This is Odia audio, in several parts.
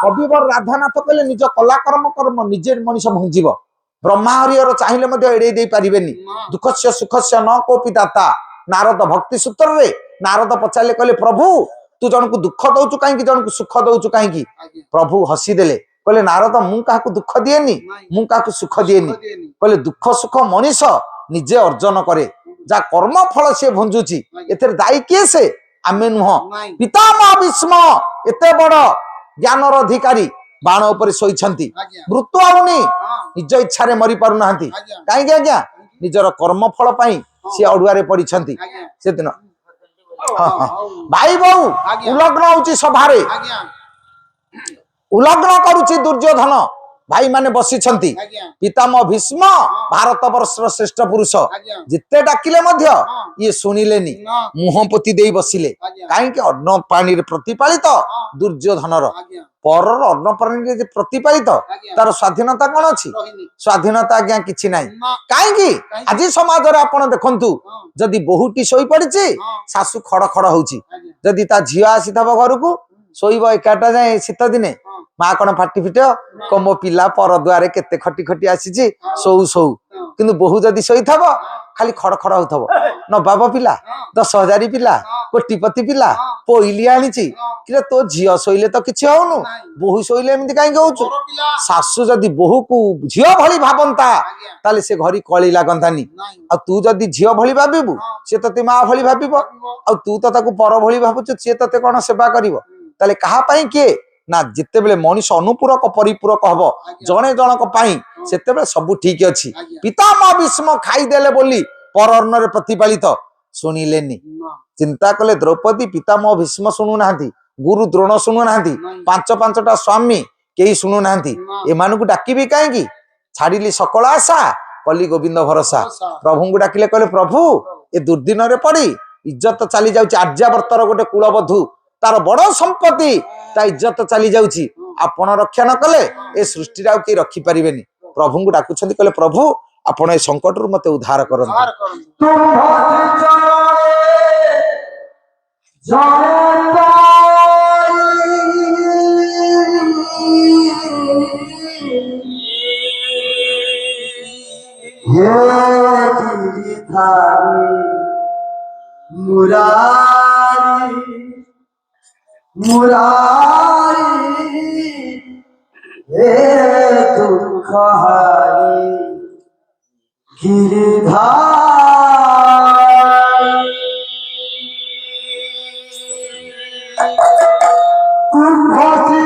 कविवर राधानाथ कहले निज कला कर्म कर्म निजे मनीष भंजीव ब्रह्मा हरिहर चाहिए एड़े दे पारे दुखस्य सुखस्य न कोपी दाता नारद भक्ति सूत्र रे नारद पचारे कहले प्रभु तू जन को दुख दौचु कहीं जन को सुख दौचु कहीं प्रभु हसीदेले कहले नारद मु क्या दुख दिएनी मु क्या सुख दिएनी कहले दुख सुख मनीष निजे अर्जन करे जा कर्म फल सी भंजुची एथेर दायी किए से आमे नुह पितामह भीष्म एते बड़ ज्ञानर अधिकारी बाण उपर शोइछंती मृत्यु आउनी निज इच्छा रे मरी पारु नाहंती काहे आज्ञा निजर कर्म फल पाई सी अडुआरे पड़िछंती से दिन भाई बहु उलग्न होची सभारे उलग्न करूची दुर्योधन भाई माने बसिछंती पितामह भीष्म भारत वर्षर श्रेष्ठ पुरुष जिते डाकिले मध्य ये सुनिलेनी मुह पोती देई बसिले काहे कि अन्न पानी रे प्रतिपालित दुर्योधनर परर अन्न पानी रे प्रतिपालित तार स्वाधीनता कोन अछि स्वाधीनता आज्ञा किछि नाही काहे कि आज समाज रे आपण देखंतु जदी बहुटी सोई पड़िछि सासु खड़ खड़ होउछि जदी ता झिया आसीथबो घर को सोईब एकाटा जाए शीत दिने माँ कौन फाटी फिट को मो पिला पर दुआरे केते खटी खटी आसी सौ सौ किंतु बहु जदि शोई थब खाली खड़ खड़ होथब नवाब पिला 10,000 पिला कोटिपति पिला पोइली आनी कि तो झील शोइले तो किसी होनु बहु शोइले एमती कहीं होचु सासु जदि बहु को झील भली भावंता ताले से घरी कली लागंतानी आ तू जदि झील भली भाबिबु से तते माँ भली भाबिब आ तू तो ताकू पर भली भाबुछु से तते कोन सेवा करिवो ताले कहा पई के ना जिते बेले मनीष अनुपूरक परिपूरक हब जने जनक पाई सेते बेले सब ठीक अछि पितामह भीष्म खाई देले बोली पर अन्न रे प्रतिपालित सुनिलेनी चिंता कले द्रौपदी पितामह भीष्म सुनु नाहंती गुरु द्रोण सुनु नाहंती पांच पांचटा स्वामी केही सुनु नाहंती एमानु को डाकिबी काहे की छाडिली सकल आशा कली गोविंद भरोसा प्रभु को डाकिले कहले प्रभु ए दुर्दिन रे पड़ी इज्जत चली जाउची आर्यावर्तर गोटे कुलबधु तार बड़ संपत्ति ता इज्जत चली जाउची आपण रक्षा न कले ए सृष्टि रा के रखी परिबेनी प्रभु को डाकुछंती कहले प्रभु आपण ए संकट रु मते उद्धार करन मुरारी हे दुखहारी गिरिधारी कुंभसी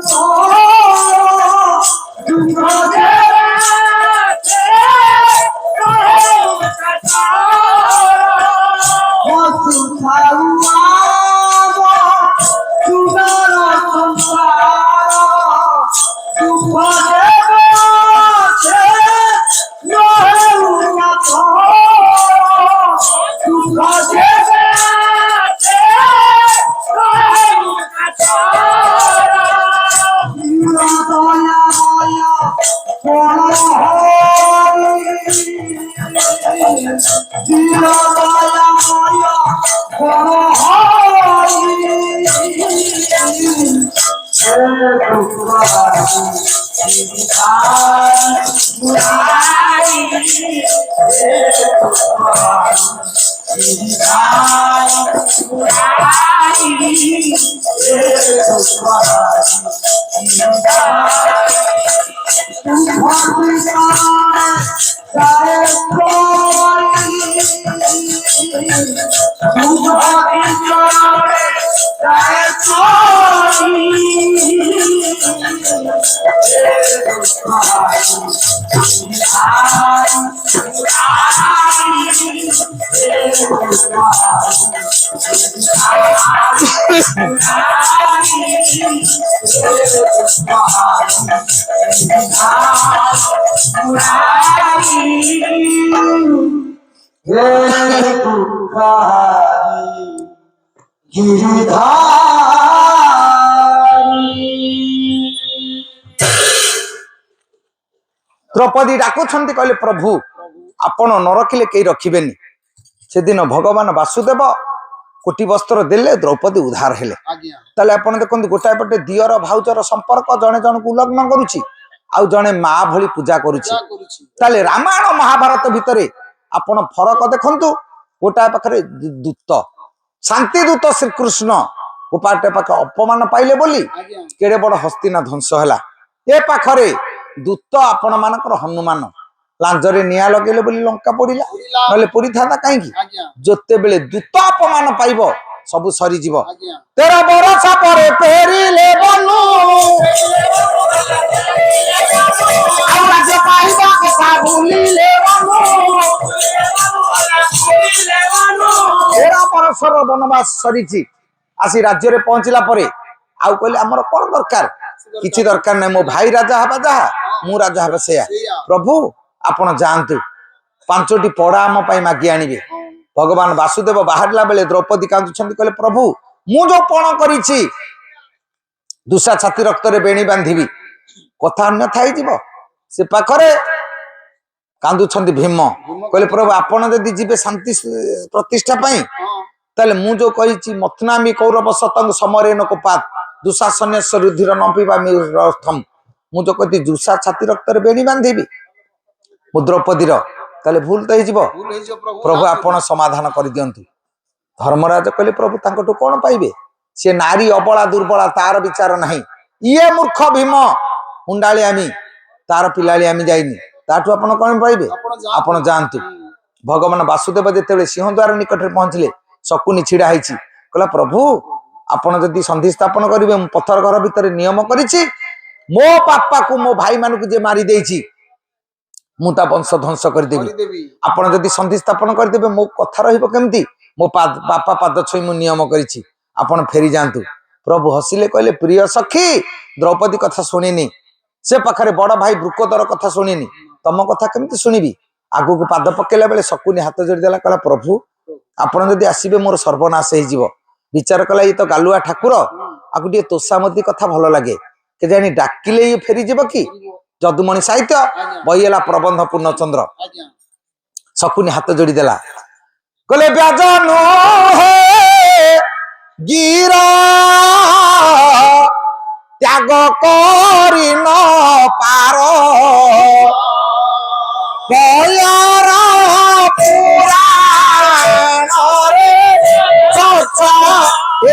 Oh ଦ୍ରୌପଦୀ ଡାକୁଛନ୍ତି କହିଲେ ପ୍ରଭୁ ଆପଣ ନ ରଖିଲେ କେହି ରଖିବେନି। ସେଦିନ ଭଗବାନ ବାସୁଦେବ କୋଟି ବସ୍ତ୍ର ଦେଲେ, ଦ୍ରୌପଦୀ ଉଦ୍ଧାର ହେଲେ। ତାହେଲେ ଆପଣ ଦେଖନ୍ତୁ, ଗୋଟାଏ ପଟେ ଦିଅର ଭାଉଜର ସମ୍ପର୍କ, ଜଣେ ଜଣକୁ ଉଲ୍ଲଗ୍ନ କରୁଛି, ଆଉ ଜଣେ ମା ଭଳି ପୂଜା କରୁଛି। ତାହେଲେ ରାମାୟଣ ମହାଭାରତ ଭିତରେ ଆପଣ ଫରକ ଦେଖନ୍ତୁ। ଗୋଟାଏ ପାଖରେ ଦୂତ, ଶାନ୍ତି ଦୂତ ଶ୍ରୀକୃଷ୍ଣ ଗୋପାଟେ ପାଖେ ଅପମାନ ପାଇଲେ ବୋଲି କେଡେ ବଡ ହସ୍ତିନା ଧ୍ୱଂସ ହେଲା। ଏ ପାଖରେ ଦୂତ ଆପଣ ମାନଙ୍କର ହନୁମାନ ଲାଞ୍ଜରେ ନିଆଁ ଲଗେଇଲେ ବୋଲି ଲଙ୍କା ପୋଡିଲା, ନହେଲେ ପୋଡିଥାନ୍ତା କାହିଁକି? ଯେତେବେଳେ ଦୂତ ଅପମାନ ପାଇବ ସବୁ ସରିଯିବ। 13 ବରଷ ପରେ ଫେରିଲେ ବନୁ, ବରଷର ବନବାସ ସରିଛି, ଆସି ରାଜ୍ୟରେ ପହଞ୍ଚିଲା ପରେ ଆଉ କହିଲେ ଆମର କଣ ଦରକାର? କିଛି ଦରକାର ନାହିଁ, ମୋ ଭାଇ ରାଜା ହେବା ଯାହା, ମୁଁ ରାଜା ହେବା ସେଇଆ। ପ୍ରଭୁ ଆପଣ ଯାଆନ୍ତୁ, 5ଟି ପଡା ଆମ ପାଇଁ ମାଗି ଆଣିବେ। ଭଗବାନ ବାସୁଦେବ ବାହାରିଲା ବେଳେ ଦ୍ରୌପଦୀ କାନ୍ଦୁଛନ୍ତି, କହିଲେ ପ୍ରଭୁ ମୁଁ ଯୋଉ ପଣ କରିଛି ଦୁଷା ଛାତି ରକ୍ତରେ ବେଣୀ ବାନ୍ଧିବି, କଥା ଅନ୍ୟଥା ହେଇଯିବ। ସେ ପାଖରେ କାନ୍ଦୁଛନ୍ତି ଭୀମ, କହିଲେ ପ୍ରଭୁ ଆପଣ ଯଦି ଯିବେ ଶାନ୍ତି ପ୍ରତିଷ୍ଠା ପାଇଁ, ତାହେଲେ ମୁଁ ଯୋଉ କହିଛି ମଥନାମୀ କୌରବ ସତଙ୍ଗ ସମରେ ନକୋପାତ ଦୁଶାସନ୍ୟସ ରୁଧିର ନପିବା ମିରଥମ, ମୁଁ ଯୋଉ କହିଛି ଦୁଷା ଛାତି ରକ୍ତରେ ବେଣୀ ବାନ୍ଧିବି ମୁଁ ଦ୍ରୌପଦୀର, ତାହେଲେ ଭୁଲ ତ ହେଇଯିବ। ପ୍ରଭୁ ଆପଣ ସମାଧାନ କରିଦିଅନ୍ତୁ। ଧର୍ମରାଜ କହିଲେ ପ୍ରଭୁ ତାଙ୍କଠୁ କଣ ପାଇବେ? ସେ ନାରୀ ଅବଳା ଦୁର୍ବଳା, ତାର ବିଚାର ନାହିଁ। ଇଏ ମୂର୍ଖ ଭୀମ ହୁଣ୍ଡାଳିଆମି, ତାର ପିଲାଳିଆମି ଯାଇନି, ତାଠୁ ଆପଣ କଣ ପାଇବେ? ଆପଣ ଯାଆନ୍ତୁ। ଭଗବାନ ବାସୁଦେବ ଯେତେବେଳେ ସିଂହଦ୍ୱାର ନିକଟରେ ପହଞ୍ଚିଲେ, ଶକୁନି ଛିଡା ହେଇଛି, କହିଲା ପ୍ରଭୁ ଆପଣ ଯଦି ସନ୍ଧି ସ୍ଥାପନ କରିବେ, ମୁଁ ପଥର ଘର ଭିତରେ ନିୟମ କରିଛି, ମୋ ବାପାକୁ ମୋ ଭାଇ ମାନଙ୍କୁ ଯେ ମାରି ଦେଇଛି ମୁଁ ତା ବଂଶ ଧ୍ୱଂସ କରିଦେବି। ଆପଣ ଯଦି ସନ୍ଧି ସ୍ଥାପନ କରିଦେବେ ମୋ କଥା ରହିବ କେମିତି? ମୋ ବାପା ପାଦ ଛୁଇଁ ମୁଁ ନିୟମ କରିଛି, ଆପଣ ଫେରି ଯାଆନ୍ତୁ। ପ୍ରଭୁ ହସିଲେ, କହିଲେ ପ୍ରିୟ ସଖୀ ଦ୍ରୌପଦୀ କଥା ଶୁଣିନି, ସେ ପାଖରେ ବଡ ଭାଇ ବୃକୋଦର କଥା ଶୁଣିନି, ତମ କଥା କେମିତି ଶୁଣିବି? ଆଗକୁ ପାଦ ପକେଇଲା ବେଳେ ଶକୁନି ହାତ ଯୋଡ଼ିଦେଲା, କହିଲା ପ୍ରଭୁ ଆପଣ ଯଦି ଆସିବେ ମୋର ସର୍ବନାଶ ହେଇଯିବ। ବିଚାର କଲା ଇଏ ତ ଗାଲୁଆ ଠାକୁର, ଆକୁ ଟିକେ ତୋଷାମତି କଥା ଭଲ ଲାଗେ, କେଜାଣି ଡାକିଲେ ଇଏ ଫେରିଯିବ କି? ଯଦୁମଣି ସାହିତ୍ୟ ବହି ହେଲା ପ୍ରବନ୍ଧ ପୂର୍ଣ୍ଣଚନ୍ଦ୍ର। ଶକୁନି ହାତ ଯୋଡ଼ିଦେଲା, କହିଲେ ବ୍ୟାଜ ନୁହେ ଗିର ତ୍ୟାଗ କରି ନ ପାର, ବୟର ପୁରାଣରେ ସଚ ଏ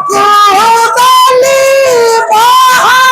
কুদলি বাহা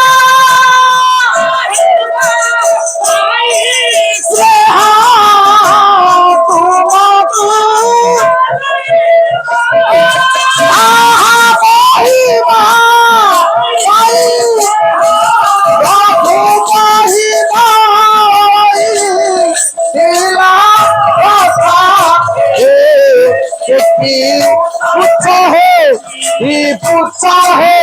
पूछा है